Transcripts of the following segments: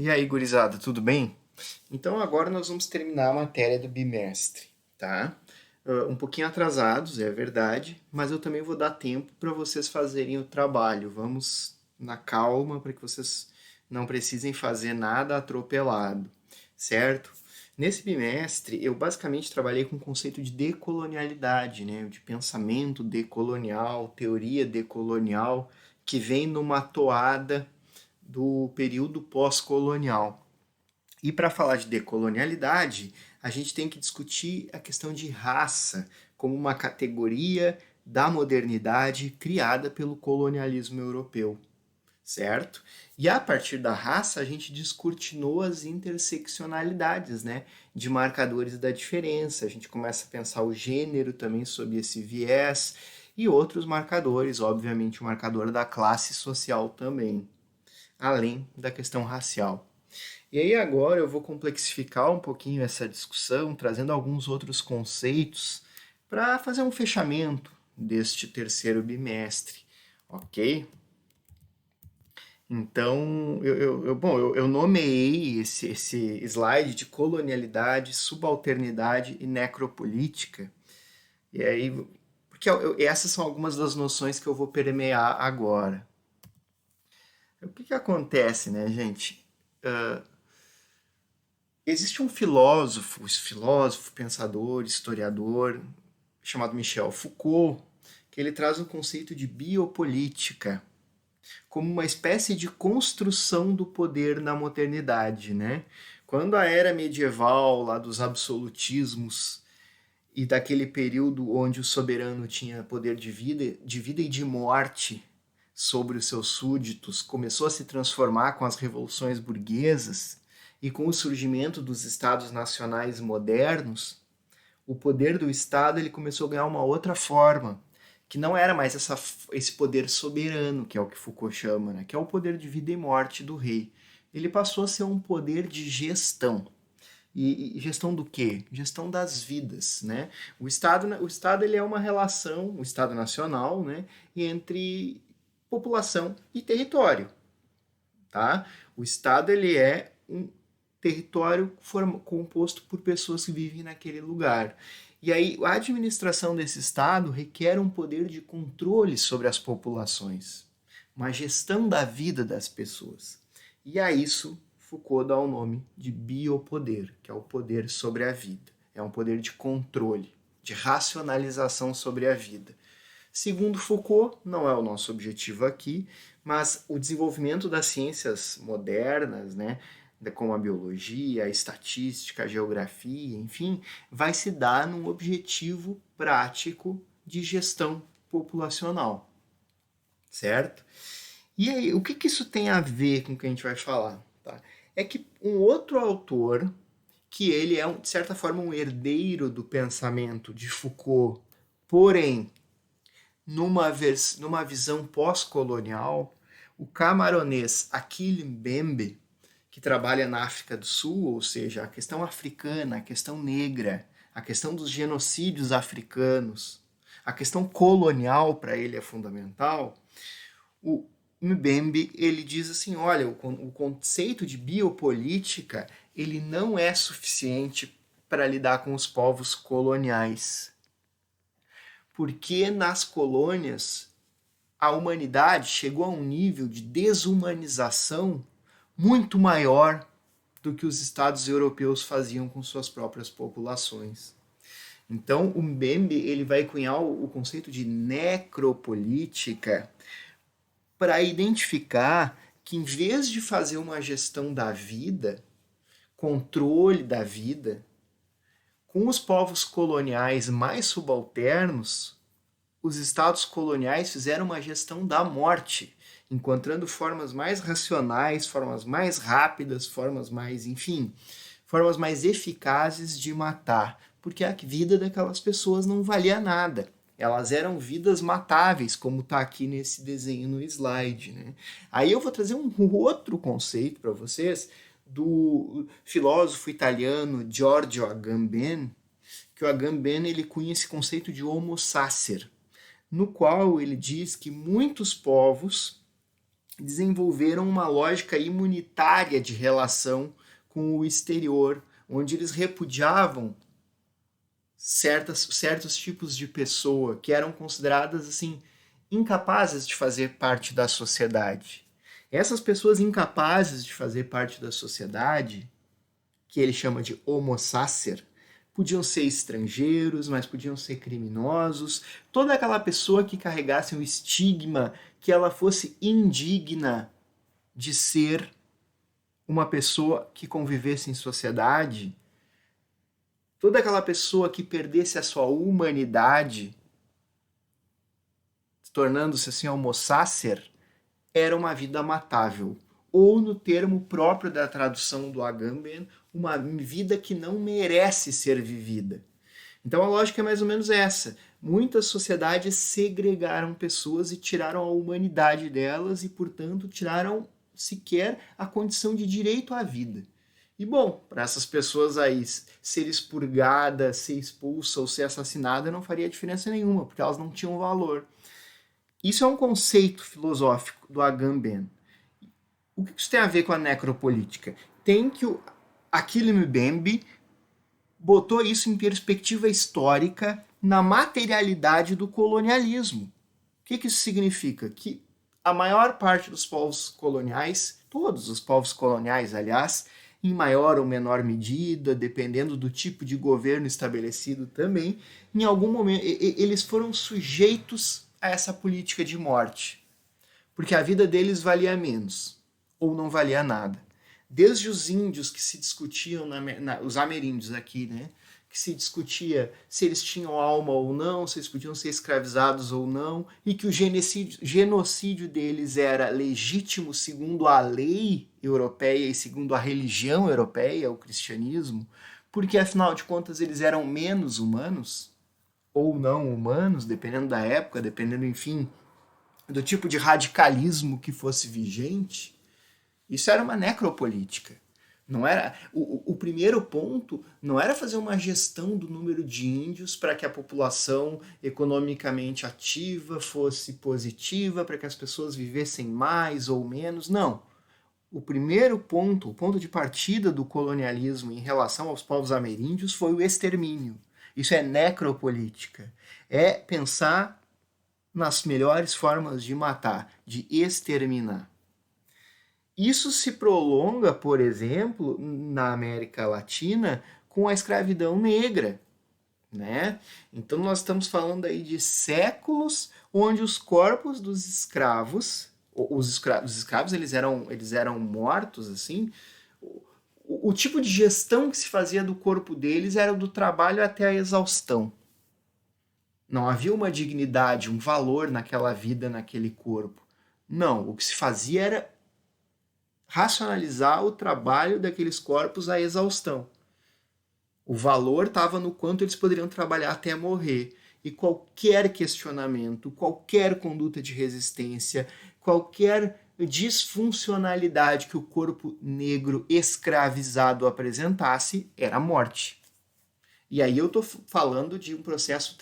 E aí, gurizada, tudo bem? Então agora nós vamos terminar a matéria do bimestre, tá? Um pouquinho atrasados, é verdade, mas eu também vou dar tempo para vocês fazerem o trabalho. Vamos na calma para que vocês não precisem fazer nada atropelado, certo? Nesse bimestre, eu basicamente trabalhei com o conceito de decolonialidade, né? De pensamento decolonial, teoria decolonial, que vem numa toada do período pós-colonial. E para falar de decolonialidade, a gente tem que discutir a questão de raça como uma categoria da modernidade criada pelo colonialismo europeu, certo? E a partir da raça, a gente descortinou as interseccionalidades, né, de marcadores da diferença. A gente começa a pensar o gênero também sob esse viés e outros marcadores, obviamente o marcador da classe social também, além da questão racial. E aí agora eu vou complexificar um pouquinho essa discussão, trazendo alguns outros conceitos para fazer um fechamento deste terceiro bimestre, ok? Então, eu nomeei esse slide de colonialidade, subalternidade e necropolítica. E aí, porque essas são algumas das noções que eu vou permear agora. O que acontece, né, gente? Existe um filósofo, pensador, historiador, chamado Michel Foucault, que ele traz o conceito de biopolítica como uma espécie de construção do poder na modernidade, né? Quando a era medieval, lá dos absolutismos e daquele período onde o soberano tinha poder de vida e de morte sobre os seus súditos, começou a se transformar com as revoluções burguesas e com o surgimento dos estados nacionais modernos, o poder do Estado ele começou a ganhar uma outra forma, que não era mais esse poder soberano, que é o que Foucault chama, né? Que é o poder de vida e morte do rei. Ele passou a ser um poder de gestão. E gestão do quê? Gestão das vidas, né? O Estado ele é uma relação, o Estado nacional, né, entre população e território, tá? O Estado ele é um território composto por pessoas que vivem naquele lugar. E aí a administração desse Estado requer um poder de controle sobre as populações, uma gestão da vida das pessoas. E a isso Foucault dá o nome de biopoder, que é o poder sobre a vida. É um poder de controle, de racionalização sobre a vida. Segundo Foucault, não é o nosso objetivo aqui, mas o desenvolvimento das ciências modernas, né, como a biologia, a estatística, a geografia, enfim, vai se dar num objetivo prático de gestão populacional, certo? E aí, o que isso tem a ver com o que a gente vai falar? Tá? É que um outro autor, que ele é, de certa forma, um herdeiro do pensamento de Foucault, porém numa visão pós-colonial, o camaronês Achille Mbembe, que trabalha na África do Sul, ou seja, a questão africana, a questão negra, a questão dos genocídios africanos, a questão colonial para ele é fundamental. O Mbembe ele diz assim, olha, o conceito de biopolítica ele não é suficiente para lidar com os povos coloniais, porque nas colônias a humanidade chegou a um nível de desumanização muito maior do que os estados europeus faziam com suas próprias populações. Então, o Mbembe ele vai cunhar o conceito de necropolítica para identificar que, em vez de fazer uma gestão da vida, controle da vida, com os povos coloniais mais subalternos, os estados coloniais fizeram uma gestão da morte, encontrando formas mais racionais, formas mais rápidas, formas mais, enfim, formas mais eficazes de matar, porque a vida daquelas pessoas não valia nada. Elas eram vidas matáveis, como está aqui nesse desenho no slide. Né? Aí eu vou trazer um outro conceito para vocês do filósofo italiano Giorgio Agamben, que o Agamben ele cunha esse conceito de homo sacer, no qual ele diz que muitos povos desenvolveram uma lógica imunitária de relação com o exterior, onde eles repudiavam certos tipos de pessoa que eram consideradas assim incapazes de fazer parte da sociedade. Essas pessoas incapazes de fazer parte da sociedade, que ele chama de homo sacer, podiam ser estrangeiros, mas podiam ser criminosos, toda aquela pessoa que carregasse um estigma que ela fosse indigna de ser uma pessoa que convivesse em sociedade, toda aquela pessoa que perdesse a sua humanidade, tornando-se assim homo sacer, era uma vida matável. Ou, no termo próprio da tradução do Agamben, uma vida que não merece ser vivida. Então a lógica é mais ou menos essa. Muitas sociedades segregaram pessoas e tiraram a humanidade delas e, portanto, tiraram sequer a condição de direito à vida. E, bom, para essas pessoas aí, ser expurgada, ser expulsa ou ser assassinada não faria diferença nenhuma, porque elas não tinham valor. Isso é um conceito filosófico do Agamben. O que isso tem a ver com a necropolítica? Tem que o Achille Mbembe botou isso em perspectiva histórica na materialidade do colonialismo. O que isso significa? Que a maior parte dos povos coloniais, todos os povos coloniais, aliás, em maior ou menor medida, dependendo do tipo de governo estabelecido também, em algum momento eles foram sujeitos a essa política de morte, porque a vida deles valia menos, ou não valia nada. Desde os índios que se discutiam, os ameríndios aqui, né, que se discutia se eles tinham alma ou não, se eles podiam ser escravizados ou não, e que o genocídio deles era legítimo segundo a lei europeia e segundo a religião europeia, o cristianismo, porque afinal de contas eles eram menos humanos, ou não humanos, dependendo da época, dependendo, enfim, do tipo de radicalismo que fosse vigente. Isso era uma necropolítica. Não era o primeiro ponto não era fazer uma gestão do número de índios para que a população economicamente ativa fosse positiva, para que as pessoas vivessem mais ou menos. Não. O primeiro ponto, o ponto de partida do colonialismo em relação aos povos ameríndios foi o extermínio. Isso é necropolítica. É pensar nas melhores formas de matar, de exterminar. Isso se prolonga, por exemplo, na América Latina com a escravidão negra, né? Então nós estamos falando aí de séculos onde os corpos dos escravos, os escravos eles eram mortos assim. O tipo de gestão que se fazia do corpo deles era do trabalho até a exaustão. Não havia uma dignidade, um valor naquela vida, naquele corpo. Não, o que se fazia era racionalizar o trabalho daqueles corpos à exaustão. O valor estava no quanto eles poderiam trabalhar até morrer. E qualquer questionamento, qualquer conduta de resistência, qualquer disfuncionalidade que o corpo negro escravizado apresentasse era a morte. E aí eu estou falando de um processo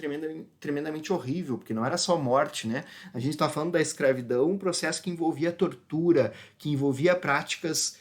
tremendamente horrível, porque não era só morte, né? A gente está falando da escravidão, um processo que envolvia tortura, que envolvia práticas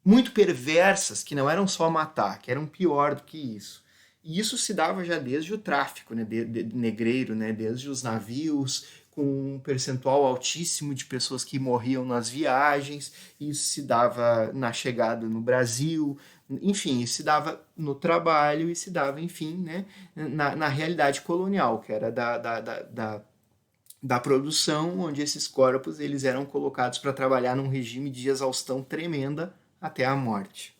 muito perversas, que não eram só matar, que eram pior do que isso. E isso se dava já desde o tráfico, né, negreiro, né, desde os navios, com um percentual altíssimo de pessoas que morriam nas viagens. Isso se dava na chegada no Brasil, enfim, isso se dava no trabalho e se dava, enfim, né, na realidade colonial, que era da produção, onde esses corpos eles eram colocados para trabalhar num regime de exaustão tremenda até a morte.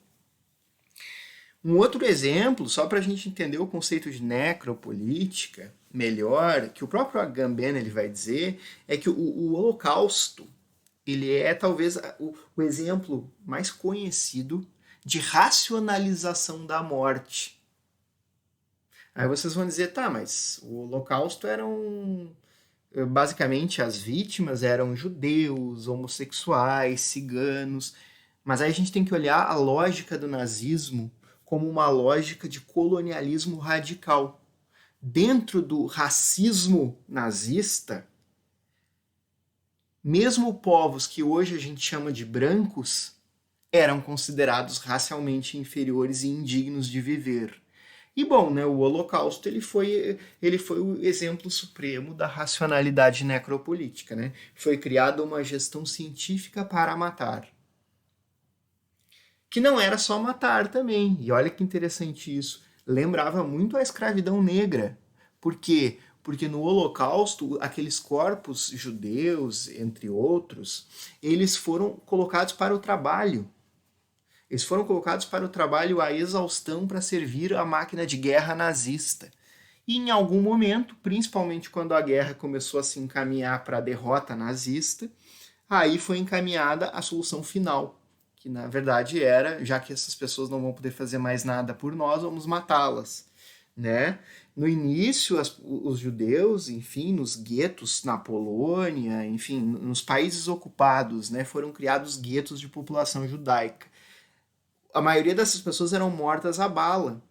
Um outro exemplo, só para a gente entender o conceito de necropolítica melhor, que o próprio Agamben ele vai dizer, é que o Holocausto ele é talvez o exemplo mais conhecido de racionalização da morte. Aí vocês vão dizer, tá, mas o Holocausto basicamente as vítimas eram judeus, homossexuais, ciganos, mas aí a gente tem que olhar a lógica do nazismo como uma lógica de colonialismo radical. Dentro do racismo nazista, Mesmo povos que hoje a gente chama de brancos eram considerados racialmente inferiores e indignos de viver. E bom, né, o Holocausto ele foi o exemplo supremo da racionalidade necropolítica. Né? Foi criada uma gestão científica para matar. Que não era só matar também. E olha que interessante isso. Lembrava muito a escravidão negra. Por quê? Porque no Holocausto, aqueles corpos judeus, entre outros, eles foram colocados para o trabalho. Eles foram colocados para o trabalho à exaustão para servir a máquina de guerra nazista. E em algum momento, principalmente quando a guerra começou a se encaminhar para a derrota nazista, aí foi encaminhada a solução final, que na verdade era, já que essas pessoas não vão poder fazer mais nada por nós, vamos matá-las. Né? No início, os judeus, enfim, nos guetos na Polônia, enfim, nos países ocupados, né, foram criados guetos de população judaica. A maioria dessas pessoas eram mortas à bala.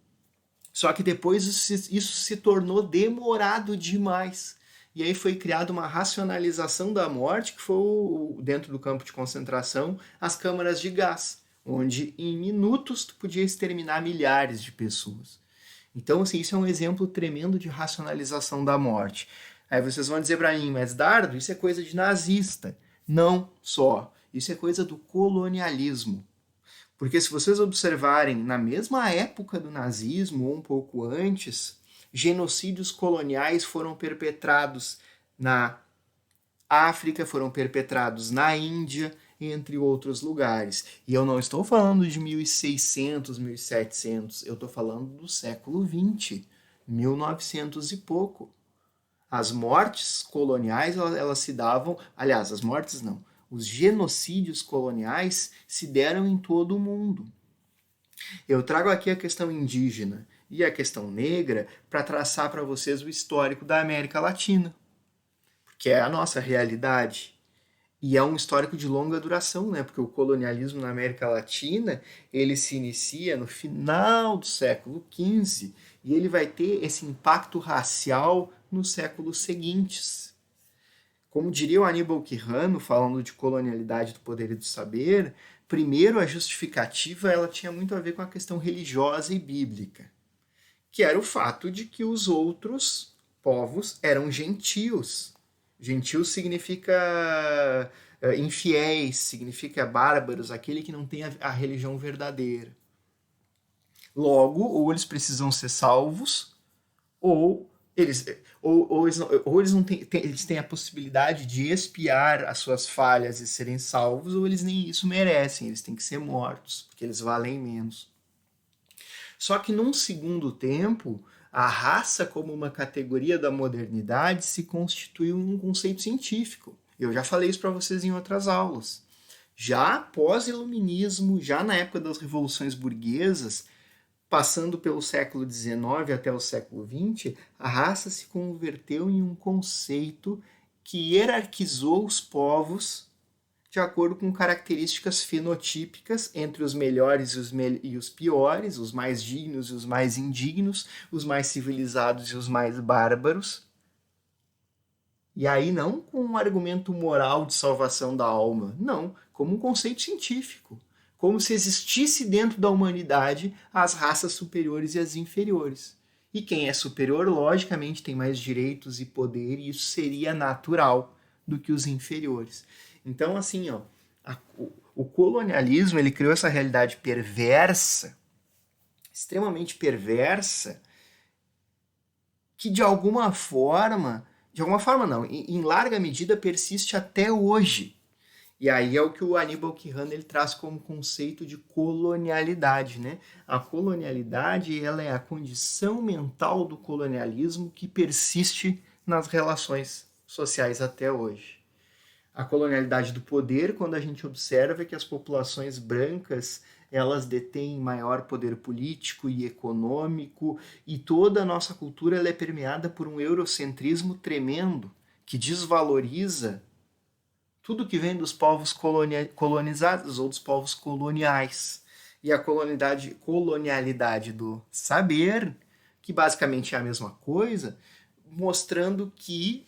Só que depois isso se tornou demorado demais. E aí foi criada uma racionalização da morte, que foi, dentro do campo de concentração, as câmaras de gás, onde em minutos tu podia exterminar milhares de pessoas. Então, assim, isso é um exemplo tremendo de racionalização da morte. Aí vocês vão dizer para mim, mas Dardo, isso é coisa de nazista. Não só. Isso é coisa do colonialismo. Porque se vocês observarem, na mesma época do nazismo, ou um pouco antes, genocídios coloniais foram perpetrados na África, foram perpetrados na Índia, entre outros lugares. E eu não estou falando de 1600, 1700, eu estou falando do século XX, 1900 e pouco. As mortes coloniais, elas se davam, aliás, as mortes não, os genocídios coloniais se deram em todo o mundo. Eu trago aqui a questão indígena e a questão negra para traçar para vocês o histórico da América Latina, que é a nossa realidade. E é um histórico de longa duração, né? Porque o colonialismo na América Latina, ele se inicia no final do século XV e ele vai ter esse impacto racial nos séculos seguintes. Como diria o Aníbal Quijano, falando de colonialidade do poder e do saber, primeiro a justificativa ela tinha muito a ver com a questão religiosa e bíblica, que era o fato de que os outros povos eram gentios. Gentios significa infiéis, significa bárbaros, aquele que não tem a religião verdadeira. Logo, ou eles precisam ser salvos, ou eles, ou eles, não têm, eles têm a possibilidade de expiar as suas falhas e serem salvos, ou eles nem isso merecem, eles têm que ser mortos, porque eles valem menos. Só que num segundo tempo, a raça como uma categoria da modernidade se constituiu um conceito científico. Eu já falei isso para vocês em outras aulas. Já pós-iluminismo, já na época das revoluções burguesas, passando pelo século XIX até o século XX, a raça se converteu em um conceito que hierarquizou os povos de acordo com características fenotípicas entre os melhores e os piores, os mais dignos e os mais indignos, os mais civilizados e os mais bárbaros. E aí não com um argumento moral de salvação da alma, não, como um conceito científico. Como se existisse dentro da humanidade as raças superiores e as inferiores. E quem é superior, logicamente, tem mais direitos e poder, e isso seria natural do que os inferiores. Então, assim, ó, o colonialismo ele criou essa realidade perversa, extremamente perversa, que de alguma forma não, em larga medida persiste até hoje. E aí é o que o Aníbal Quijano ele traz como conceito de colonialidade, né? A colonialidade ela é a condição mental do colonialismo que persiste nas relações sociais até hoje. A colonialidade do poder, quando a gente observa que as populações brancas elas detêm maior poder político e econômico, e toda a nossa cultura ela é permeada por um eurocentrismo tremendo, que desvaloriza tudo que vem dos povos colonizados ou dos povos coloniais. E a colonialidade do saber, que basicamente é a mesma coisa, mostrando que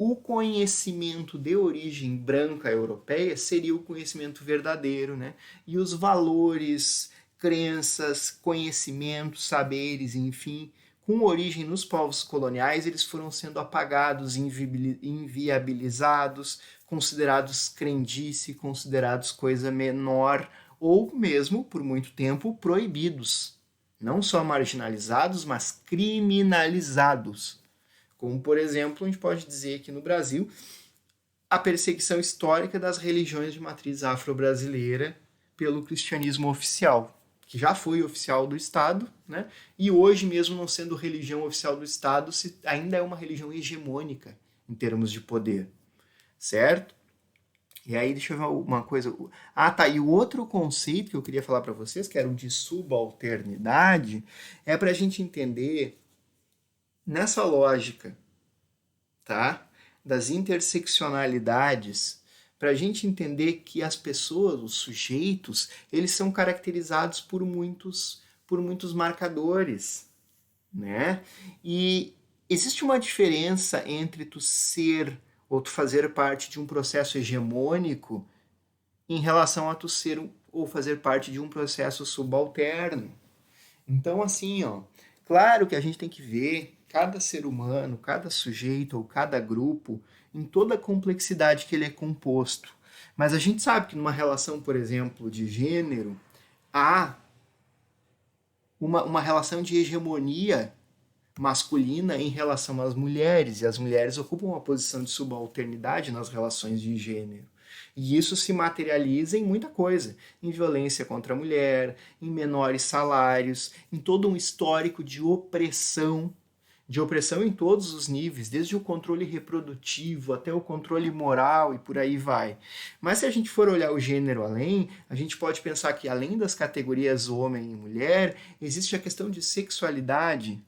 o conhecimento de origem branca europeia seria o conhecimento verdadeiro, né? E os valores, crenças, conhecimentos, saberes, enfim, com origem nos povos coloniais, eles foram sendo apagados, inviabilizados, considerados crendice, considerados coisa menor, ou mesmo, por muito tempo, proibidos. Não só marginalizados, mas criminalizados. Como, por exemplo, a gente pode dizer aqui no Brasil, a perseguição histórica das religiões de matriz afro-brasileira pelo cristianismo oficial, que já foi oficial do Estado, né? E hoje, mesmo não sendo religião oficial do Estado, ainda é uma religião hegemônica em termos de poder, certo? E aí, deixa eu ver uma coisa. Ah, tá. E o outro conceito que eu queria falar para vocês, que era o de subalternidade, é para a gente entender nessa lógica, tá? Das interseccionalidades, para a gente entender que as pessoas, os sujeitos, eles são caracterizados por muitos marcadores, né? E existe uma diferença entre tu ser ou tu fazer parte de um processo hegemônico em relação a tu ser ou fazer parte de um processo subalterno. Então, assim, ó, claro que a gente tem que ver cada ser humano, cada sujeito ou cada grupo em toda a complexidade que ele é composto. Mas a gente sabe que numa relação, por exemplo, de gênero, há uma relação de hegemonia masculina em relação às mulheres, e as mulheres ocupam uma posição de subalternidade nas relações de gênero. E isso se materializa em muita coisa, em violência contra a mulher, em menores salários, em todo um histórico de opressão em todos os níveis, desde o controle reprodutivo até o controle moral e por aí vai. Mas se a gente for olhar o gênero além, a gente pode pensar que além das categorias homem e mulher, existe a questão de sexualidade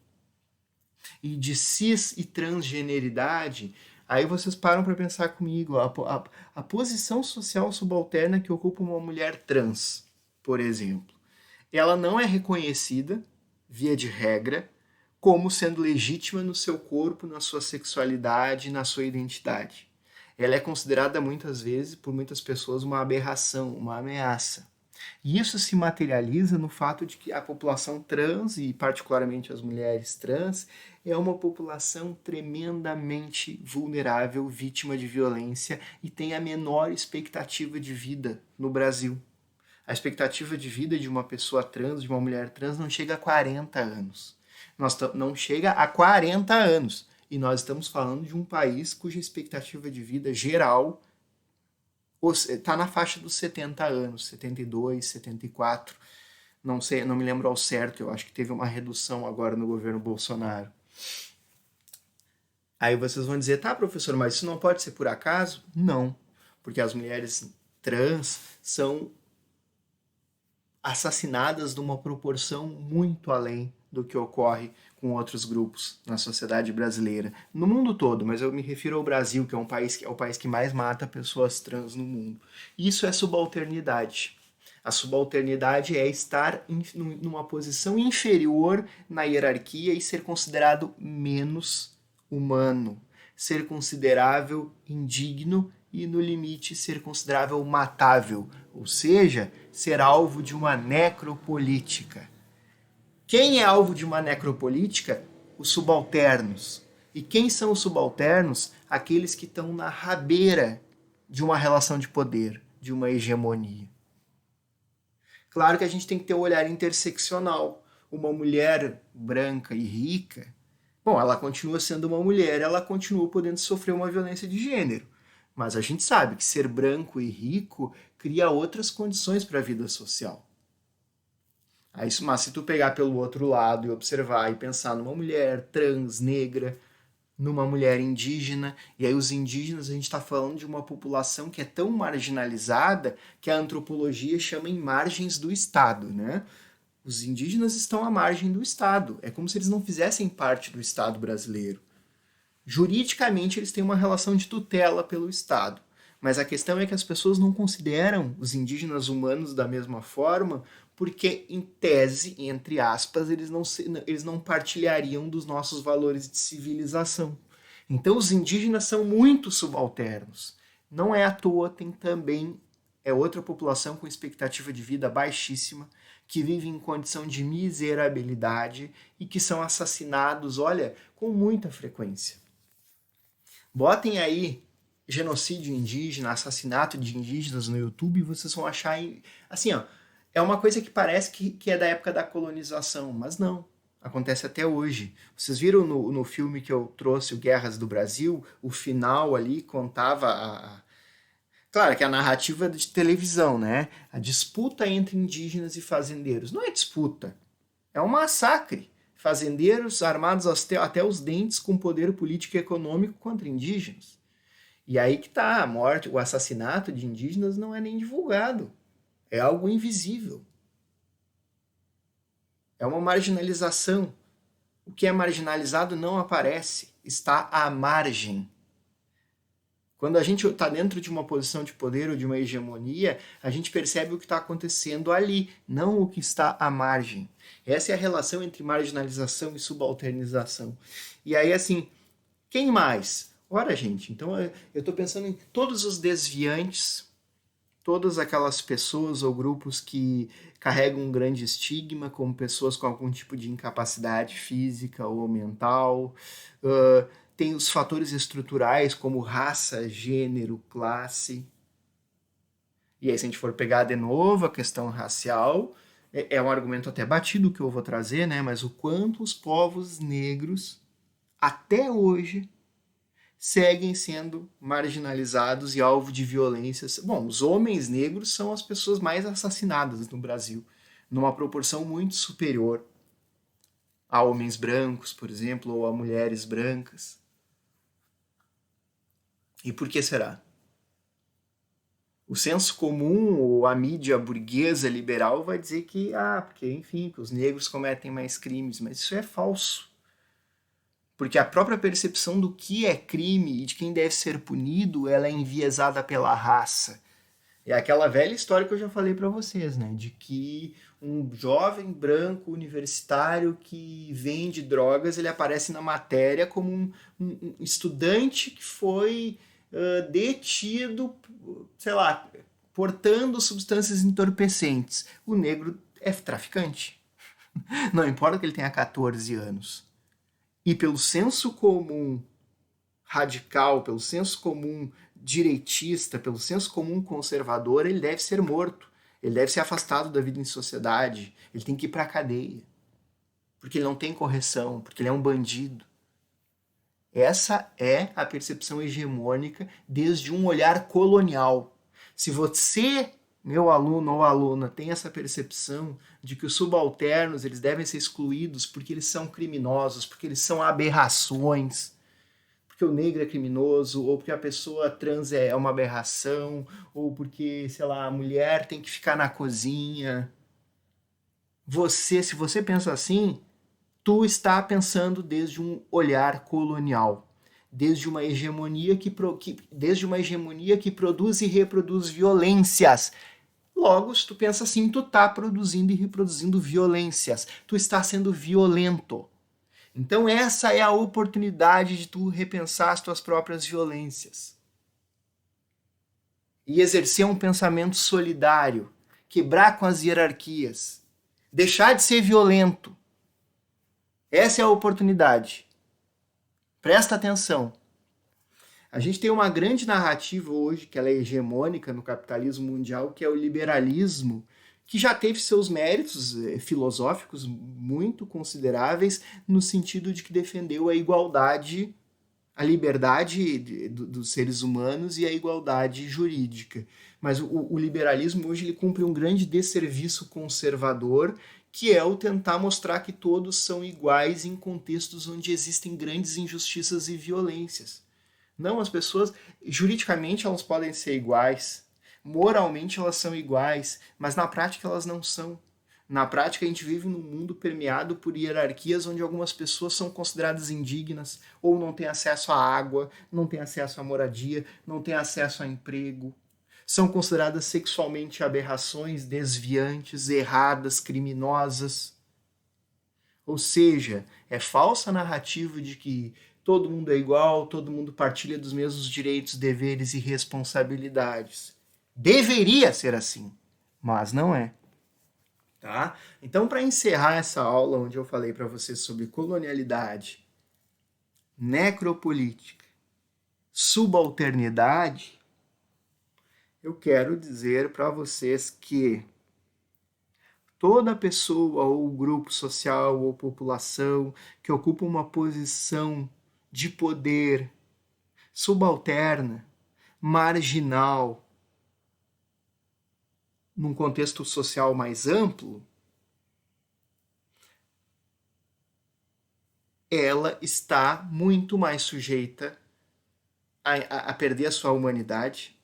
e de cis e transgeneridade. Aí vocês param para pensar comigo, a posição social subalterna que ocupa uma mulher trans, por exemplo, ela não é reconhecida, via de regra, como sendo legítima no seu corpo, na sua sexualidade, na sua identidade. Ela é considerada muitas vezes, por muitas pessoas, uma aberração, uma ameaça. E isso se materializa no fato de que a população trans, e particularmente as mulheres trans, é uma população tremendamente vulnerável, vítima de violência e tem a menor expectativa de vida no Brasil. A expectativa de vida de uma pessoa trans, de uma mulher trans, não chega a 40 anos. Não chega a 40 anos. E nós estamos falando de um país cuja expectativa de vida geral está na faixa dos 70 anos, 72, 74. Não sei, não me lembro ao certo, eu acho que teve uma redução agora no governo Bolsonaro. Aí vocês vão dizer, tá, professor, mas isso não pode ser por acaso? Não, porque as mulheres trans são assassinadas numa proporção muito além do que ocorre com outros grupos na sociedade brasileira, no mundo todo, mas eu me refiro ao Brasil, que é o país que mais mata pessoas trans no mundo. Isso é subalternidade. A subalternidade é estar numa posição inferior na hierarquia e ser considerado menos humano, ser considerável indigno e, no limite, ser considerável matável, ou seja, ser alvo de uma necropolítica. Quem é alvo de uma necropolítica? Os subalternos. E quem são os subalternos? Aqueles que estão na rabeira de uma relação de poder, de uma hegemonia. Claro que a gente tem que ter um olhar interseccional. Uma mulher branca e rica, bom, ela continua sendo uma mulher, ela continua podendo sofrer uma violência de gênero. Mas a gente sabe que ser branco e rico cria outras condições para a vida social. Mas se tu pegar pelo outro lado e observar e pensar numa mulher trans, negra, numa mulher indígena, e aí os indígenas, a gente está falando de uma população que é tão marginalizada que a antropologia chama em margens do Estado, né? Os indígenas estão à margem do Estado. É como se eles não fizessem parte do Estado brasileiro. Juridicamente, eles têm uma relação de tutela pelo Estado. Mas a questão é que as pessoas não consideram os indígenas humanos da mesma forma, porque, em tese, entre aspas, eles não partilhariam dos nossos valores de civilização. Então os indígenas são muito subalternos. Não é à toa, tem também outra população com expectativa de vida baixíssima, que vive em condição de miserabilidade e que são assassinados, olha, com muita frequência. Botem aí genocídio indígena, assassinato de indígenas no YouTube e vocês vão achar, assim, ó, é uma coisa que parece que é da época da colonização, mas não. Acontece até hoje. Vocês viram no filme que eu trouxe, o Guerras do Brasil, o final ali contava Claro que a narrativa de televisão, né? A disputa entre indígenas e fazendeiros. Não é disputa, é um massacre. Fazendeiros armados até os dentes com poder político e econômico contra indígenas. E aí que tá, a morte, o assassinato de indígenas não é nem divulgado. É algo invisível. É uma marginalização. O que é marginalizado não aparece, está à margem. Quando a gente está dentro de uma posição de poder ou de uma hegemonia, a gente percebe o que está acontecendo ali, não o que está à margem. Essa é a relação entre marginalização e subalternização. E aí, assim, quem mais? Ora, gente, então eu estou pensando em todos os desviantes, todas aquelas pessoas ou grupos que carregam um grande estigma, como pessoas com algum tipo de incapacidade física ou mental. Tem os fatores estruturais, como raça, gênero, classe. E aí, se a gente for pegar de novo a questão racial, é um argumento até batido que eu vou trazer, né? Mas o quanto os povos negros, até hoje, seguem sendo marginalizados e alvo de violências. Bom, os homens negros são as pessoas mais assassinadas no Brasil, numa proporção muito superior a homens brancos, por exemplo, ou a mulheres brancas. E por que será? O senso comum ou a mídia burguesa liberal vai dizer que, porque, enfim, que os negros cometem mais crimes, mas isso é falso. Porque a própria percepção do que é crime e de quem deve ser punido, ela é enviesada pela raça. É aquela velha história que eu já falei para vocês, né? De que um jovem branco universitário que vende drogas, ele aparece na matéria como um estudante que foi detido, sei lá, portando substâncias entorpecentes. O negro é traficante. Não importa que ele tenha 14 anos. E pelo senso comum radical, pelo senso comum direitista, pelo senso comum conservador, ele deve ser morto. Ele deve ser afastado da vida em sociedade. Ele tem que ir para a cadeia. Porque ele não tem correção, porque ele é um bandido. Essa é a percepção hegemônica desde um olhar colonial. Se você, meu aluno ou aluna, tem essa percepção de que os subalternos eles devem ser excluídos porque eles são criminosos, porque eles são aberrações, porque o negro é criminoso, ou porque a pessoa trans é uma aberração, ou porque, sei lá, a mulher tem que ficar na cozinha. Se você pensa assim, tu está pensando desde um olhar colonial, desde uma hegemonia que produz e reproduz violências. Logo, se tu pensa assim, tu está produzindo e reproduzindo violências. Tu está sendo violento. Então essa é a oportunidade de tu repensar as tuas próprias violências. E exercer um pensamento solidário, quebrar com as hierarquias, deixar de ser violento. Essa é a oportunidade. Presta atenção. A gente tem uma grande narrativa hoje, que ela é hegemônica no capitalismo mundial, que é o liberalismo, que já teve seus méritos filosóficos muito consideráveis, no sentido de que defendeu a igualdade, a liberdade dos seres humanos e a igualdade jurídica. Mas o liberalismo hoje ele cumpre um grande desserviço conservador, que é o tentar mostrar que todos são iguais em contextos onde existem grandes injustiças e violências. Não, as pessoas, juridicamente elas podem ser iguais, moralmente elas são iguais, mas na prática elas não são. Na prática a gente vive num mundo permeado por hierarquias onde algumas pessoas são consideradas indignas, ou não têm acesso à água, não têm acesso à moradia, não têm acesso a emprego. São consideradas sexualmente aberrações, desviantes, erradas, criminosas. Ou seja, é falsa a narrativa de que todo mundo é igual, todo mundo partilha dos mesmos direitos, deveres e responsabilidades. Deveria ser assim, mas não é. Tá? Então, para encerrar essa aula onde eu falei para vocês sobre colonialidade, necropolítica, subalternidade, eu quero dizer para vocês que toda pessoa ou grupo social ou população que ocupa uma posição de poder subalterna, marginal, num contexto social mais amplo, ela está muito mais sujeita a perder a sua humanidade,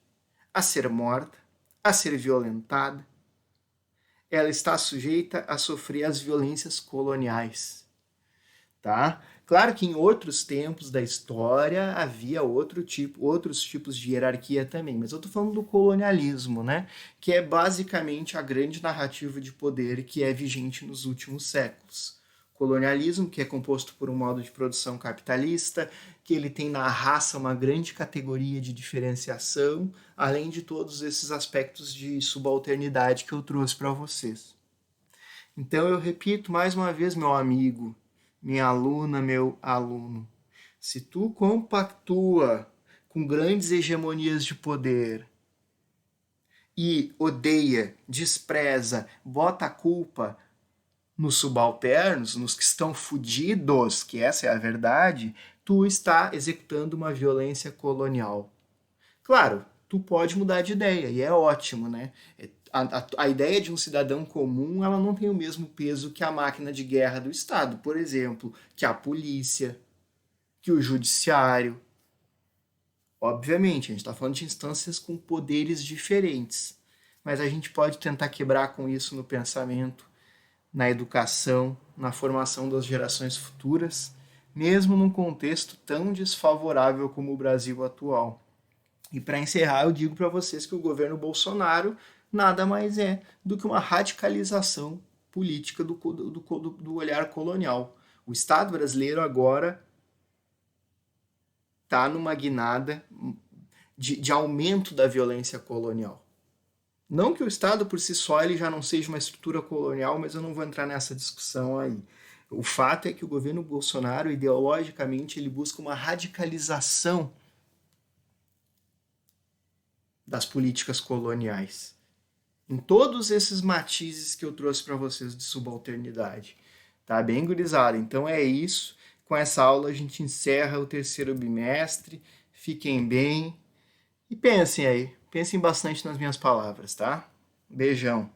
a ser morta, a ser violentada. Ela está sujeita a sofrer as violências coloniais, tá? Claro que em outros tempos da história havia outros tipos de hierarquia também, mas eu estou falando do colonialismo, né? Que é basicamente a grande narrativa de poder que é vigente nos últimos séculos. Colonialismo, que é composto por um modo de produção capitalista, que ele tem na raça uma grande categoria de diferenciação, além de todos esses aspectos de subalternidade que eu trouxe para vocês. Então eu repito mais uma vez, meu amigo, minha aluna, meu aluno, se tu compactua com grandes hegemonias de poder e odeia, despreza, bota a culpa nos subalternos, nos que estão fudidos, que essa é a verdade, tu está executando uma violência colonial. Claro, tu pode mudar de ideia, e é ótimo, né? A ideia de um cidadão comum, ela não tem o mesmo peso que a máquina de guerra do Estado, por exemplo, que a polícia, que o judiciário. Obviamente, a gente está falando de instâncias com poderes diferentes, mas a gente pode tentar quebrar com isso no pensamento, na educação, na formação das gerações futuras, mesmo num contexto tão desfavorável como o Brasil atual. E para encerrar, eu digo para vocês que o governo Bolsonaro nada mais é do que uma radicalização política do olhar colonial. O Estado brasileiro agora está numa guinada de aumento da violência colonial. Não que o Estado por si só ele já não seja uma estrutura colonial, mas eu não vou entrar nessa discussão aí. O fato é que o governo Bolsonaro, ideologicamente, ele busca uma radicalização das políticas coloniais. Em todos esses matizes que eu trouxe para vocês de subalternidade. Tá bem, gurizada? Então é isso. Com essa aula a gente encerra o terceiro bimestre. Fiquem bem e pensem aí. Pensem bastante nas minhas palavras, tá? Beijão.